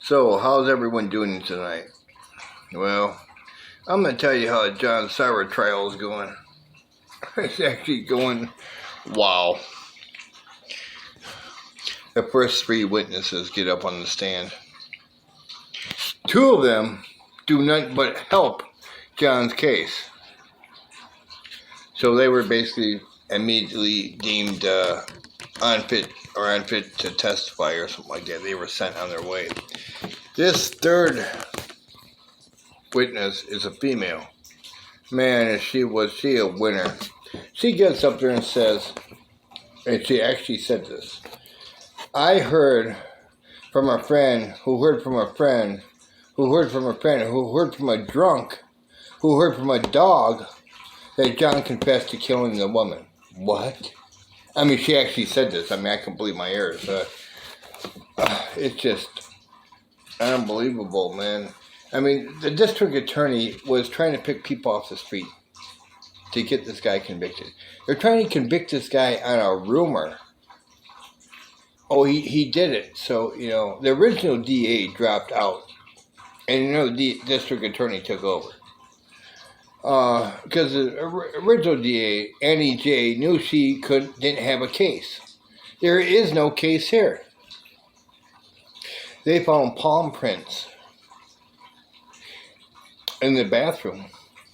So, how's everyone doing tonight? Well, I'm going to tell you how the John Sauer trial is going. It's actually going, wow. The first three witnesses get up on the stand. Two of them do nothing but help John's case. So they were basically immediately deemed unfit to testify or something like that. They were sent on their way. This third witness is a female. Man, is she a winner. She gets up there and says, and she actually said this, I heard from a friend who heard from a friend who heard from a friend who heard from a drunk who heard from a dog that John confessed to killing the woman. What? I mean, she actually said this. I mean, I can believe my ears. It's just unbelievable, man. I mean, the district attorney was trying to pick people off the street to get this guy convicted. They're trying to convict this guy on a rumor. Oh, he did it. So, the original DA dropped out. And, the district attorney took over. Because the original DA, Annie J., knew she didn't have a case. There is no case here. They found palm prints in the bathroom,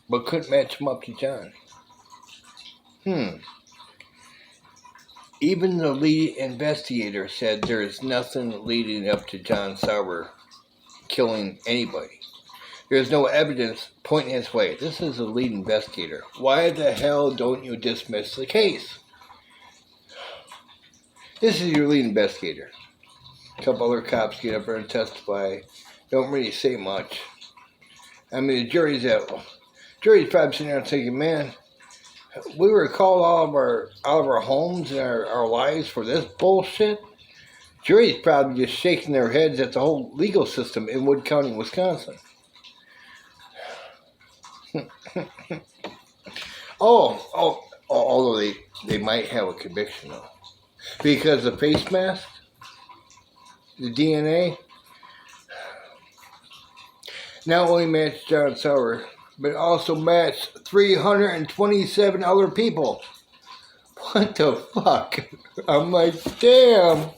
but couldn't match them up to John. Even the lead investigator said there is nothing leading up to John Sauer killing anybody. There's no evidence pointing his way. This is the lead investigator. Why the hell don't you dismiss the case? This is your lead investigator. A couple other cops get up there and testify. Don't really say much. I mean, the jury's probably sitting there thinking, man, we were called out of our homes and our lives for this bullshit. Jury's probably just shaking their heads at the whole legal system in Wood County, Wisconsin. Although they might have a conviction though, because the face mask, the DNA, not only matched John Sauer, but also matched 327 other people. What the fuck? I'm like, damn.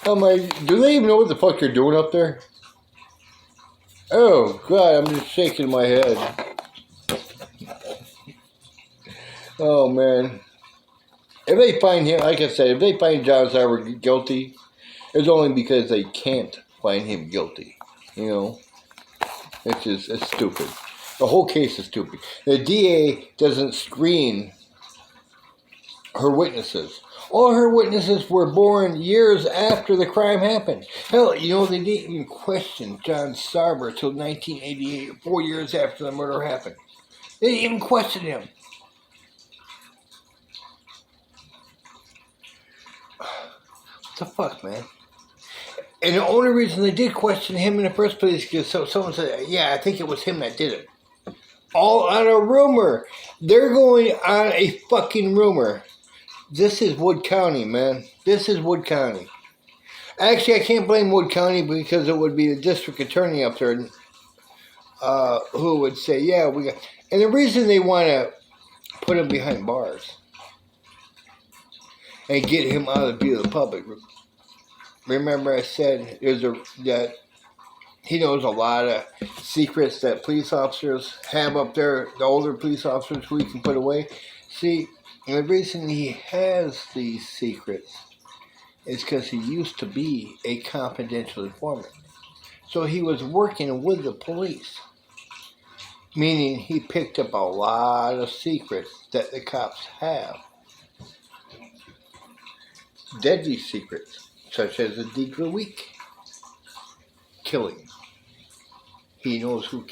I'm like, do they even know what the fuck you're doing up there? Oh, God, I'm just shaking my head. Oh, man. If they find him, like I said, if they find John Sauer guilty, it's only because they can't find him guilty. It's stupid. The whole case is stupid. The DA doesn't screen her witnesses. All her witnesses were born years after the crime happened. Hell, they didn't even question John Sarver until 1988, 4 years after the murder happened. They didn't even question him. What the fuck, man? And the only reason they did question him in the first place is because someone said, yeah, I think it was him that did it. All on a rumor. They're going on a fucking rumor. This is Wood County, man. This is Wood County. Actually, I can't blame Wood County because it would be the district attorney up there who would say, yeah, we got... And the reason they want to put him behind bars and get him out of the view of the public. Remember I said that he knows a lot of secrets that police officers have up there, the older police officers who he can put away. See, and the reason he has these secrets is because he used to be a confidential informant. So he was working with the police, meaning he picked up a lot of secrets that the cops have. Deadly secrets, such as the Deidre Week killing. He knows who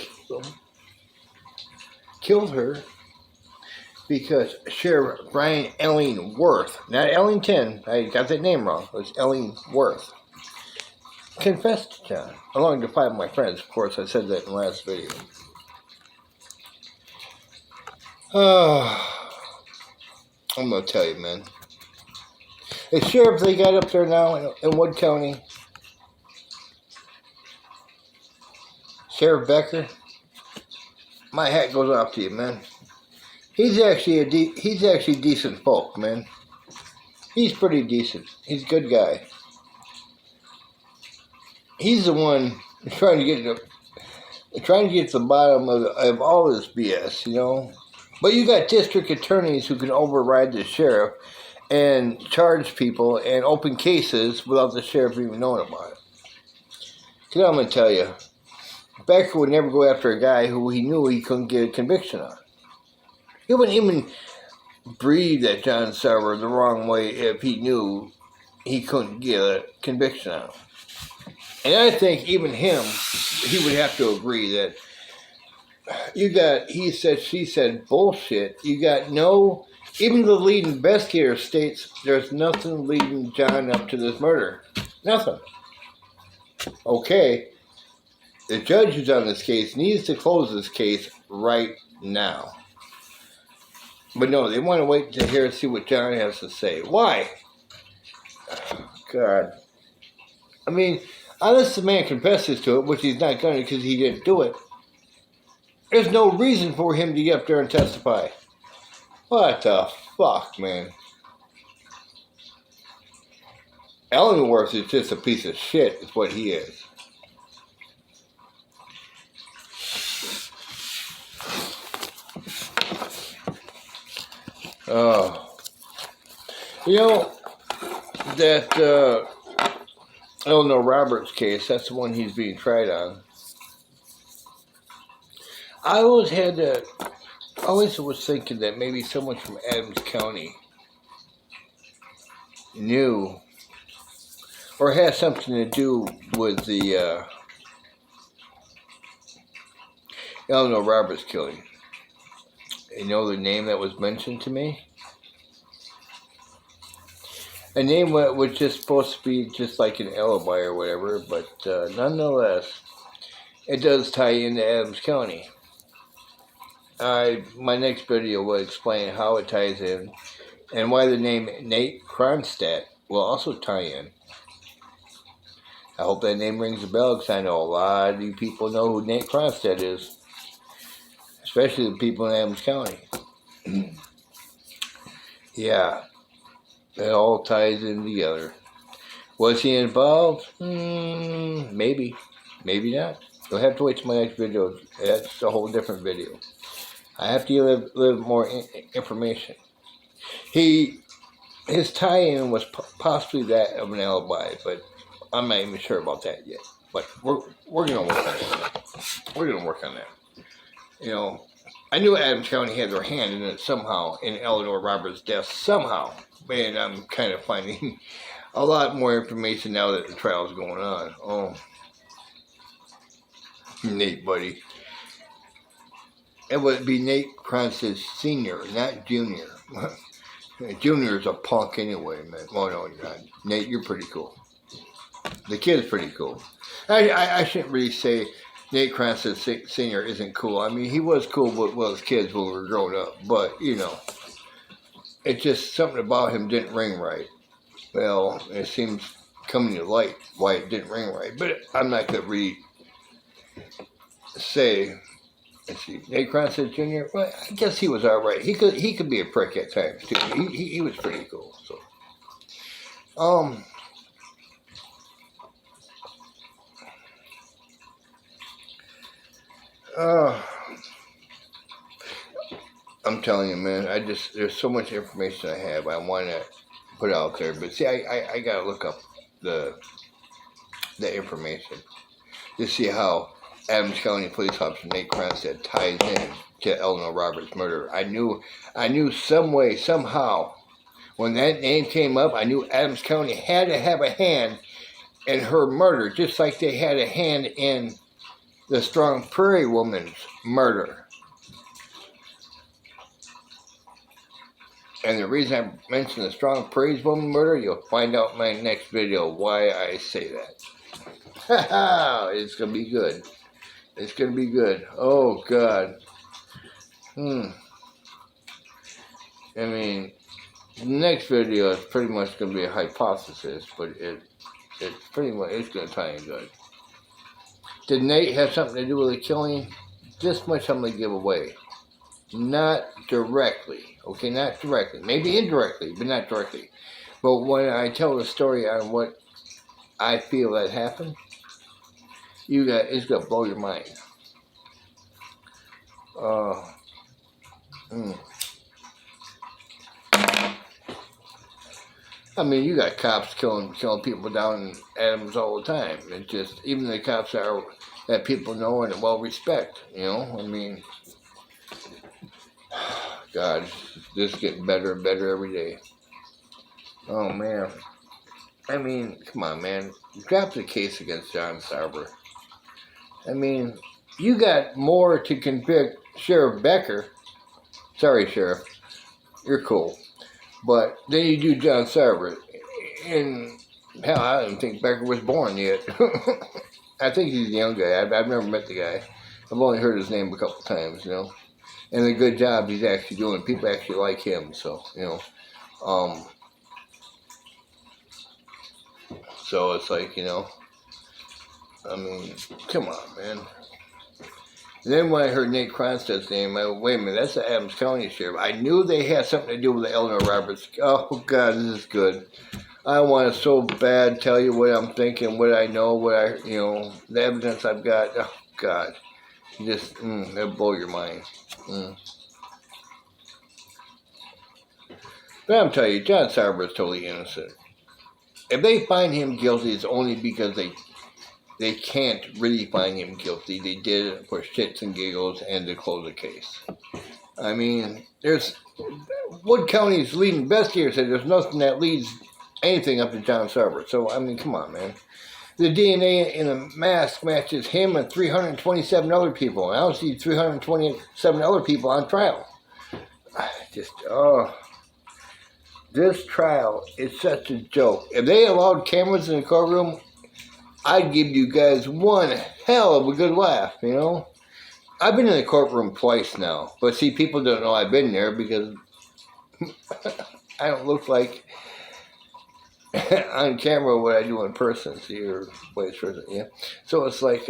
killed her because Sheriff Brian Ellingworth, not Ellington, I got that name wrong, it was Ellingworth, confessed to John, along with 5 of my friends. Of course, I said that in the last video. I'm going to tell you, man. The sheriff they got up there now in Wood County, Sheriff Becker, my hat goes off to you, man. He's actually decent folk, man. He's pretty decent. He's a good guy. He's the one trying to get to the bottom of all this BS, you know. But you got district attorneys who can override the sheriff and charge people and open cases without the sheriff even knowing about it. You know, I'm going to tell you, Becker would never go after a guy who he knew he couldn't get a conviction on. He wouldn't even breathe at John Sauer the wrong way if he knew he couldn't get a conviction on him. And I think even him, he would have to agree that you got he said, she said bullshit. You got no, even the lead investigator states there's nothing leading John up to this murder. Nothing. Okay, the judge who's on this case needs to close this case right now. But no, they want to wait to hear and see what John has to say. Why? God. I mean, unless the man confesses to it, which he's not going to because he didn't do it, there's no reason for him to get up there and testify. What the fuck, man? Ellenworth is just a piece of shit, is what he is. Oh. You know, that Eleanor Roberts case, that's the one he's being tried on. I always was thinking that maybe someone from Adams County knew or had something to do with the Eleanor Roberts killing. You know the name that was mentioned to me? A name that was just supposed to be just like an alibi or whatever, but nonetheless, it does tie into Adams County. My next video will explain how it ties in and why the name Nate Kronstadt will also tie in. I hope that name rings a bell because I know a lot of you people know who Nate Kronstadt is, especially the people in Adams County. Yeah, it all ties in together. Was he involved? Maybe. Maybe not. You'll have to wait till my next video. That's a whole different video. I have to live more information. His tie-in was possibly that of an alibi, but I'm not even sure about that yet. But we're gonna work on that. We're gonna work on that. You know, I knew Adams County had their hand in it somehow, in Eleanor Roberts' death somehow. And I'm kind of finding a lot more information now that the trial's going on. Oh, Nate, buddy. It would be Nate Kronstadt Sr., not Junior. Junior is a punk anyway, man. Well, no, you're not. Nate, you're pretty cool. The kid's pretty cool. I shouldn't really say Nate Kronstadt Sr. isn't cool. I mean, he was cool with his kids when we were growing up. But, you know, it's just something about him didn't ring right. Well, it seems coming to light why it didn't ring right. But I'm not going to really say... Let's see, Nate Kronstadt Jr. Well, I guess he was all right. He could be a prick at times too. He was pretty cool. So, I'm telling you, man. There's so much information I have. I want to put out there, but see, I gotta look up the information to see how Adams County Police Officer Nate Kronstadt ties in to Eleanor Roberts' murder. I knew some way, somehow, when that name came up, I knew Adams County had to have a hand in her murder, just like they had a hand in the Strong Prairie woman's murder. And the reason I mentioned the Strong Prairie woman murder, you'll find out in my next video why I say that. It's going to be good. It's going to be good. Oh, God. I mean, the next video is pretty much going to be a hypothesis, but it's pretty much, it's going to tie in good. did Nate have something to do with the killing? This much I'm going to give away. Not directly. Okay, not directly. Maybe indirectly, but not directly. But when I tell the story on what I feel that happened, it's going to blow your mind. I mean, you got cops killing people down in Adams all the time. It's just, even the cops that people know and well respect, you know? I mean, God, this is getting better and better every day. Oh, man. I mean, come on, man. Drop the case against John Sauer. I mean, you got more to convict Sheriff Becker. Sorry, Sheriff. You're cool. But then you do John Sarver. And hell, I don't think Becker was born yet. I think he's a young guy. I've never met the guy. I've only heard his name a couple times, you know. And the good job he's actually doing. People actually like him, so, you know. So it's like, you know, I mean, come on, man. And then when I heard Nate Kronstadt's name, I went, wait a minute, that's the Adams County Sheriff. I knew they had something to do with the Eleanor Roberts. Oh, God, this is good. I want to so bad tell you what I'm thinking, what I know, the evidence I've got. Oh, God. Just, it'll blow your mind. But I'm telling you, John Sarver is totally innocent. If they find him guilty, it's only because they can't really find him guilty. They did it for shits and giggles and to close the case. I mean, Wood County's lead investigator said there's nothing that leads anything up to John Sauer. So, I mean, come on, man. The DNA in the mask matches him and 327 other people. And I don't see 327 other people on trial. This trial is such a joke. If they allowed cameras in the courtroom, I'd give you guys one hell of a good laugh, you know? I've been in the courtroom twice now. But see, people don't know I've been there because I don't look like on camera what I do in person, see, or vice versa, yeah. So it's like,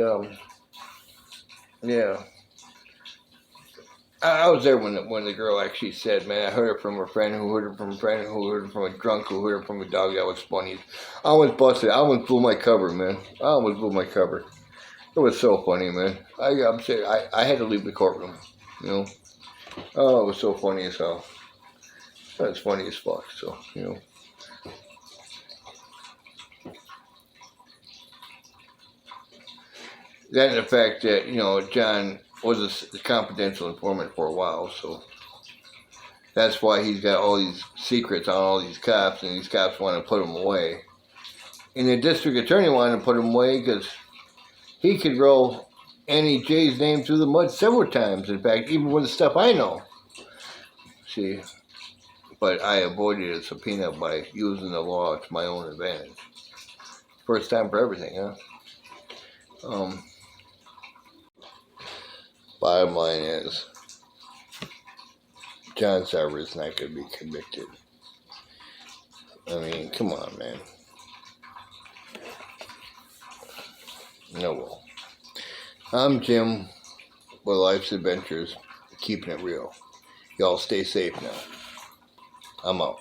yeah. I was there when the girl actually said, man, I heard it from a friend who heard it from a friend who heard it from a drunk who heard it from a dog. That was funny. I almost busted. I almost blew my cover, man. I almost blew my cover. It was so funny, man. I'm saying I had to leave the courtroom, you know. Oh, it was so funny as hell. That's funny as fuck, so, you know. That and the fact that, you know, John was a confidential informant for a while, so that's why he's got all these secrets on all these cops, and these cops want to put him away. And the district attorney wanted to put him away because he could roll Annie J's name through the mud several times, in fact, even with the stuff I know. See, but I avoided a subpoena by using the law to my own advantage. First time for everything, huh? Bottom line is, John Sauer is not going to be convicted. I mean, come on, man. No, well. I'm Jim with Life's Adventures, keeping it real. Y'all stay safe now. I'm out.